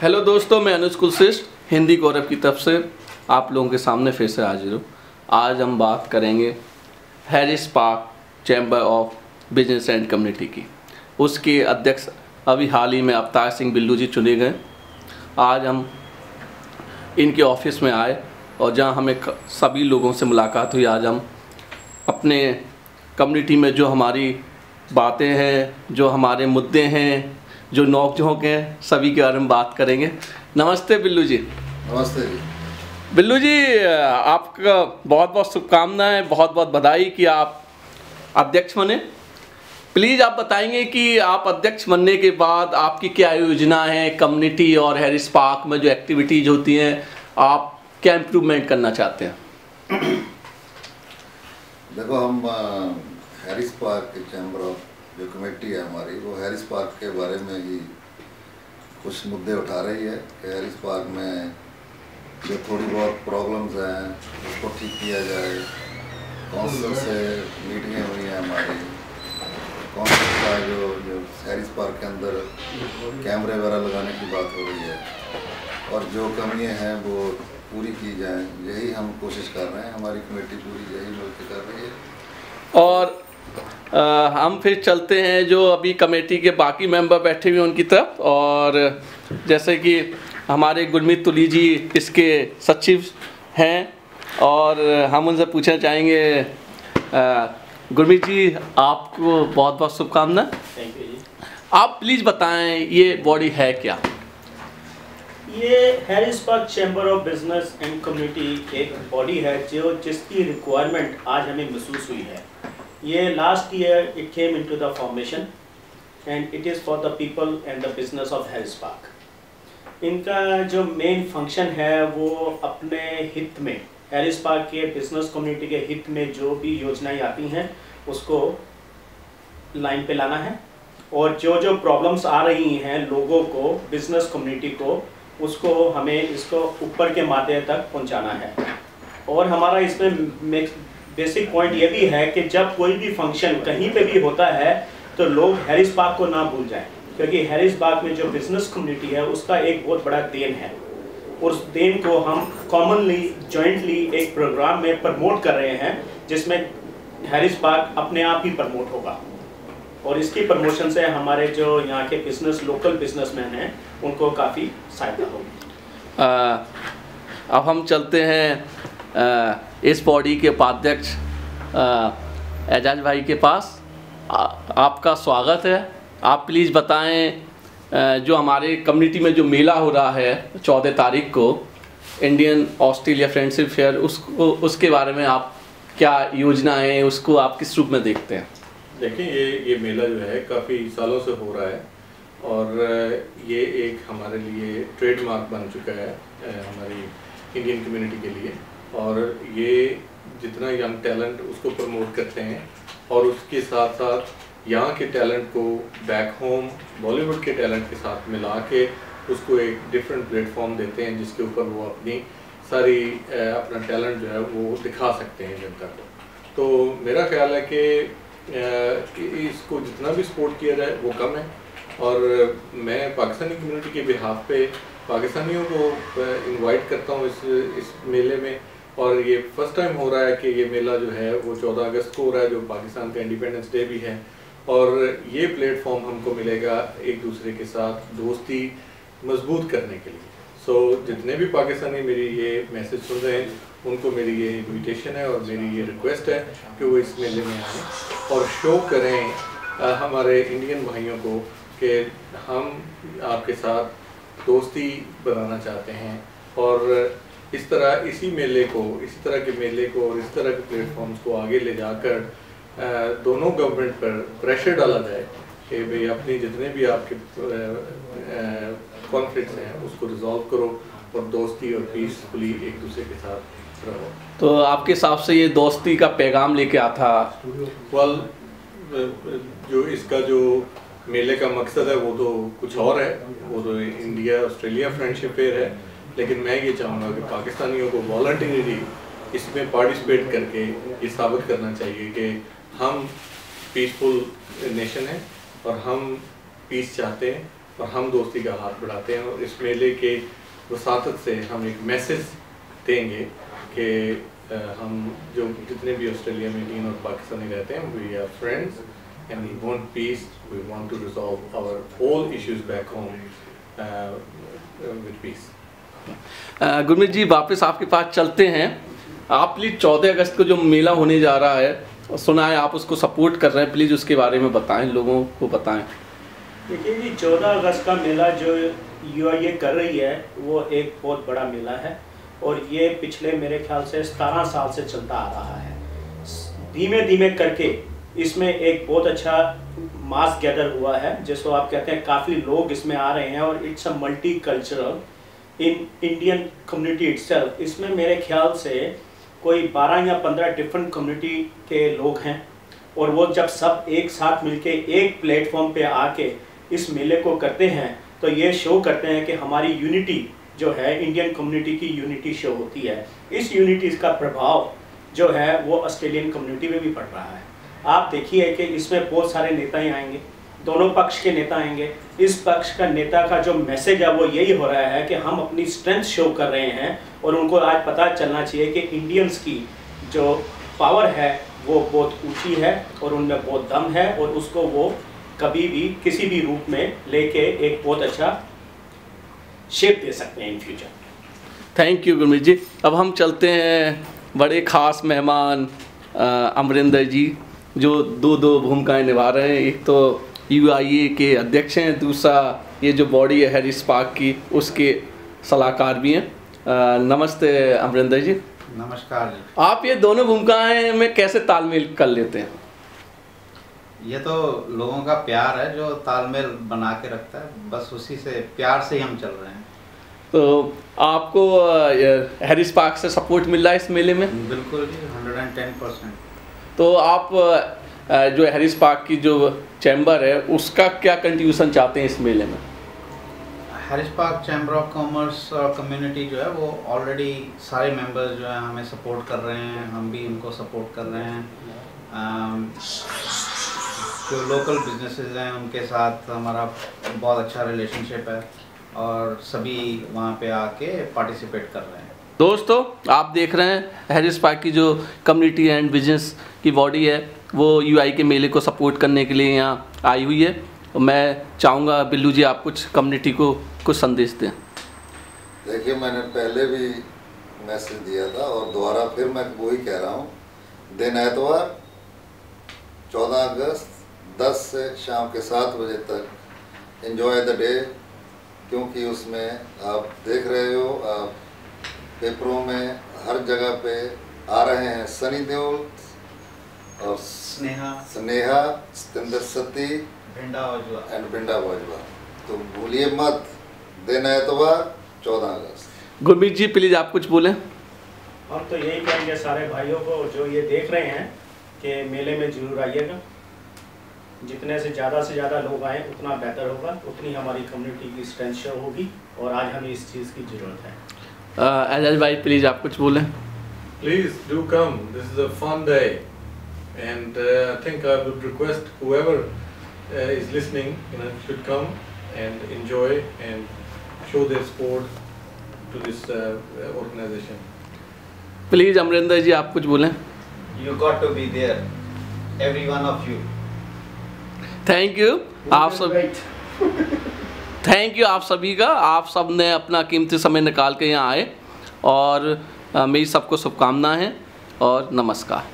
Hello दोस्तों, मैं अनुज कुलश्रेष्ठ हिंदी गौरव की तरफ से आप लोगों के सामने फिर से हाजिर हूँ। आज हम बात करेंगे Harris park chamber of business and community की। उसके अध्यक्ष अभी हाल ही में अवतार सिंह बिल्लू जी चुने गए। आज हम इनके ऑफिस में आए और जहाँ हमें सभी लोगों से मुलाकात हुई। आज हम अपने कम्युनिटी में जो हमारी बातें हैं, जो हमारे मुद्दे हैं, जो नोक-झोंक हैं, सभी के बारे में बात करेंगे। नमस्ते बिल्लू जी। नमस्ते जी। बिल्लू जी, आपका बहुत बहुत शुभकामनाएं, बहुत बहुत बधाई कि आप अध्यक्ष बने। प्लीज़ आप बताएंगे कि आप अध्यक्ष बनने के बाद आपकी क्या योजना है, कम्युनिटी और हैरिस पार्क में जो एक्टिविटीज़ होती हैं, आप क्या इम्प्रूवमेंट करना चाहते हैं? देखो, हम हैरिस पार्क के चैम्बर ऑफ जो कमेटी है हमारी, वो हैरिस पार्क के बारे में ही कुछ मुद्दे उठा रही है कि हैरिस पार्क में जो थोड़ी बहुत प्रॉब्लम्स हैं उसको ठीक किया जाए। काउंसिल से मीटिंगें हुई हैं हमारी, काउंसिल का जो हैरिस पार्क के अंदर कैमरे वगैरह लगाने की बात हो रही है और जो कमियां हैं वो पूरी की जाएं, यही हम कोशिश कर रहे हैं। हमारी कमेटी पूरी यही मिलकर कर रही है। और हम फिर चलते हैं जो अभी कमेटी के बाकी मेंबर बैठे हुए हैं उनकी तरफ। और जैसे कि हमारे गुरमीत तुली जी इसके सचिव हैं और हम उनसे पूछना चाहेंगे, गुरमीत जी आपको बहुत बहुत शुभकामनाएं। थैंक यू जी। आप प्लीज़ बताएं ये बॉडी है क्या? ये Harris park chamber of business and community एक बॉडी है जिसकी रिक्वायरमेंट आज हमें महसूस हुई है। ये last year it came into the formation and it is for the people and the business of Harris park. इनका जो मेन फंक्शन है वो अपने हित में, हैरिस पार्क के बिजनेस कम्युनिटी के हित में जो भी योजनाएं आती हैं उसको लाइन पे लाना है और जो जो प्रॉब्लम्स आ रही हैं लोगों को, बिजनेस कम्युनिटी को, उसको हमें इसको ऊपर के माध्यम तक पहुंचाना है। और हमारा इसमें बेसिक पॉइंट ये भी है कि जब कोई भी फंक्शन कहीं पे भी होता है तो लोग हैरिस पार्क को ना भूल जाएं, क्योंकि हैरिस पार्क में जो बिजनेस कम्युनिटी है उसका एक बहुत बड़ा देन है। उस देन को हम कॉमनली जॉइंटली एक प्रोग्राम में प्रमोट कर रहे हैं जिसमें हैरिस पार्क अपने आप ही प्रमोट होगा और इसकी प्रमोशन से हमारे जो यहाँ के बिजनेस, लोकल बिजनेसमैन हैं, उनको काफ़ी सहायता होगी। अब हम चलते हैं इस बॉडी के उपाध्यक्ष एजाज भाई के पास। आपका स्वागत है। आप प्लीज़ बताएं जो हमारे कम्युनिटी में जो मेला हो रहा है 14 तारीख को, इंडियन ऑस्ट्रेलिया फ्रेंडशिप फेयर, उसके बारे में आप क्या योजना है, उसको आप किस रूप में देखते हैं? देखिए, ये मेला जो है काफ़ी सालों से हो रहा है और ये एक हमारे लिए ट्रेडमार्क बन चुका है हमारी इंडियन कम्युनिटी के लिए। और ये जितना यंग टैलेंट उसको प्रमोट करते हैं और उसके साथ साथ यहाँ के टैलेंट को बैक होम बॉलीवुड के टैलेंट के साथ मिला के उसको एक डिफरेंट प्लेटफॉर्म देते हैं जिसके ऊपर वो अपनी सारी अपना टैलेंट जो है वो दिखा सकते हैं जनता को। तो मेरा ख्याल है कि इसको जितना भी सपोर्ट किया जाए वो कम है और मैं पाकिस्तानी कम्युनिटी के बिहाफ पे पाकिस्तानियों को इनवाइट करता हूँ इस मेले में। और ये फर्स्ट टाइम हो रहा है कि ये मेला जो है वो 14 अगस्त को हो रहा है, जो पाकिस्तान का इंडिपेंडेंस डे भी है। और ये प्लेटफॉर्म हमको मिलेगा एक दूसरे के साथ दोस्ती मजबूत करने के लिए। सो जितने भी पाकिस्तानी मेरी ये मैसेज सुन रहे हैं उनको मेरी ये इन्विटेशन है और मेरी ये रिक्वेस्ट है कि वो इस मेले में आएँ और शो करें हमारे इंडियन भाइयों को कि हम आपके साथ दोस्ती बनाना चाहते हैं। और इस तरह इसी तरह के मेले को और इस तरह के प्लेटफॉर्म्स को आगे ले जाकर दोनों गवर्नमेंट पर प्रेशर डाला जाए कि भाई अपनी जितने भी आपके कॉन्फ्लिक्ट्स हैं उसको रिजॉल्व करो और दोस्ती और पीसफुली एक दूसरे के साथ रहो। तो आपके हिसाब से ये दोस्ती का पैगाम लेके आता? जो इसका जो मेले का मकसद है वो तो कुछ और है, वो तो इंडिया ऑस्ट्रेलिया फ्रेंडशिप फेयर है। लेकिन मैं ये चाहूँगा कि पाकिस्तानियों को वॉलंटरीली इसमें पार्टिसिपेट करके ये साबित करना चाहिए कि हम पीसफुल नेशन हैं और हम पीस चाहते हैं और हम दोस्ती का हाथ बढ़ाते हैं। और इस मेले के वसातत से हम एक मैसेज देंगे कि हम जो जितने भी ऑस्ट्रेलिया में इंडियन और पाकिस्तानी रहते हैं, we are friends and we want peace, we want to resolve our all issues back home with peace. Gurmeet ji, वापस आपके पास चलते हैं। आप प्लीज़ 14 अगस्त को जो मेला होने जा रहा है, सुना है आप उसको सपोर्ट कर रहे हैं, प्लीज़ उसके बारे में बताएं, लोगों को बताएं। देखिए जी, 14 अगस्त का मेला जो UIA कर रही है वो एक बहुत बड़ा मेला है और ये पिछले मेरे ख्याल से 17 साल से चलता आ रहा है। धीमे धीमे करके इसमें एक बहुत अच्छा मास गैदर हुआ है, जिसको आप कहते हैं काफ़ी लोग इसमें आ रहे हैं और it's a multi cultural in Indian community itself. इसमें मेरे ख्याल से कोई 12 या 15 डिफरेंट कम्युनिटी के लोग हैं और वो जब सब एक साथ मिलके एक प्लेटफॉर्म पे आके इस मेले को करते हैं तो ये शो करते हैं कि हमारी यूनिटी जो है, इंडियन कम्युनिटी की यूनिटी शो होती है। इस यूनिटी का प्रभाव जो है वो ऑस्ट्रेलियन कम्युनिटी में भी पड़ रहा है। आप देखिए कि इसमें बहुत सारे नेता ही आएंगे, दोनों पक्ष के नेता आएंगे। इस पक्ष का नेता का जो मैसेज है वो यही हो रहा है कि हम अपनी स्ट्रेंथ शो कर रहे हैं और उनको आज पता चलना चाहिए कि इंडियंस की जो पावर है वो बहुत ऊंची है और उनमें बहुत दम है और उसको वो कभी भी किसी भी रूप में लेके एक बहुत अच्छा शेप दे सकते हैं in future. Thank you Gurmeet ji. अब हम चलते हैं बड़े ख़ास मेहमान अमरिंदर जी, जो दो भूमिकाएं निभा रहे हैं। एक तो UIA के अध्यक्ष हैं, दूसरा ये जो बॉडी है हैरिस पार्क की उसके सलाहकार भी हैं। नमस्ते अमरिंदर जी। नमस्कार जी। आप ये दोनों भूमिकाएं में कैसे तालमेल कर लेते हैं? ये तो लोगों का प्यार है जो तालमेल बना के रखता है, बस उसी से प्यार से ही हम चल रहे हैं। तो आपको हैरिस पार्क से सपोर्ट मिल रहा है इस मेले में? बिल्कुल जी, 110%। तो आप जो हैरिस पार्क की जो चैम्बर है उसका क्या कंट्रीब्यूशन चाहते हैं इस मेले में? Harris park chamber of commerce और कम्युनिटी जो है वो ऑलरेडी सारे मेंबर्स जो है हमें सपोर्ट कर रहे हैं, हम भी उनको सपोर्ट कर रहे हैं। जो लोकल बिजनेसेस हैं उनके साथ हमारा बहुत अच्छा रिलेशनशिप है और सभी वहाँ पे आके पार्टिसिपेट कर रहे हैं। दोस्तों, आप देख रहे हैं हैरिस पार्क की जो कम्युनिटी एंड बिजनेस की बॉडी है वो UIA के मेले को सपोर्ट करने के लिए यहाँ आई हुई है। मैं चाहूँगा बिल्लू जी आप कुछ कम्युनिटी को कुछ संदेश दें। देखिए, मैंने पहले भी मैसेज दिया था और दोबारा फिर मैं वही कह रहा हूँ। दिन एतवार 14 अगस्त 10 से शाम के 7 बजे तक एंजॉय द डे, क्योंकि उसमें आप देख रहे हो, आप पेपरों में हर जगह पे आ रहे हैं सनी देओल और स्नेहा, सतेंद्र सती, भिंडा बाजवा। तो भूलिए मत, दिन एतवार 14 अगस्त। गुरमीत जी प्लीज़ आप कुछ बोलें। हम तो यही कहेंगे सारे भाइयों को जो ये देख रहे हैं कि मेले में जरूर आइएगा। जितने से ज़्यादा लोग आए उतना बेहतर होगा, उतनी हमारी कम्युनिटी की स्ट्रेंथ शो होगी और आज हमें इस चीज़ की ज़रूरत है। एजाज भाई प्लीज़ आप कुछ बोलें। Please do come. This is a fun day, and I think I would request whoever is listening, should come and enjoy and show their support to this organization. Please Amarinder ji आप कुछ बोलें। You got to be there, every one of you. Thank you आप सब, thank you आप सभी का। आप सब ने अपना कीमती समय निकाल के यहाँ आए और मेरी सबको शुभकामनाएं हैं और नमस्कार।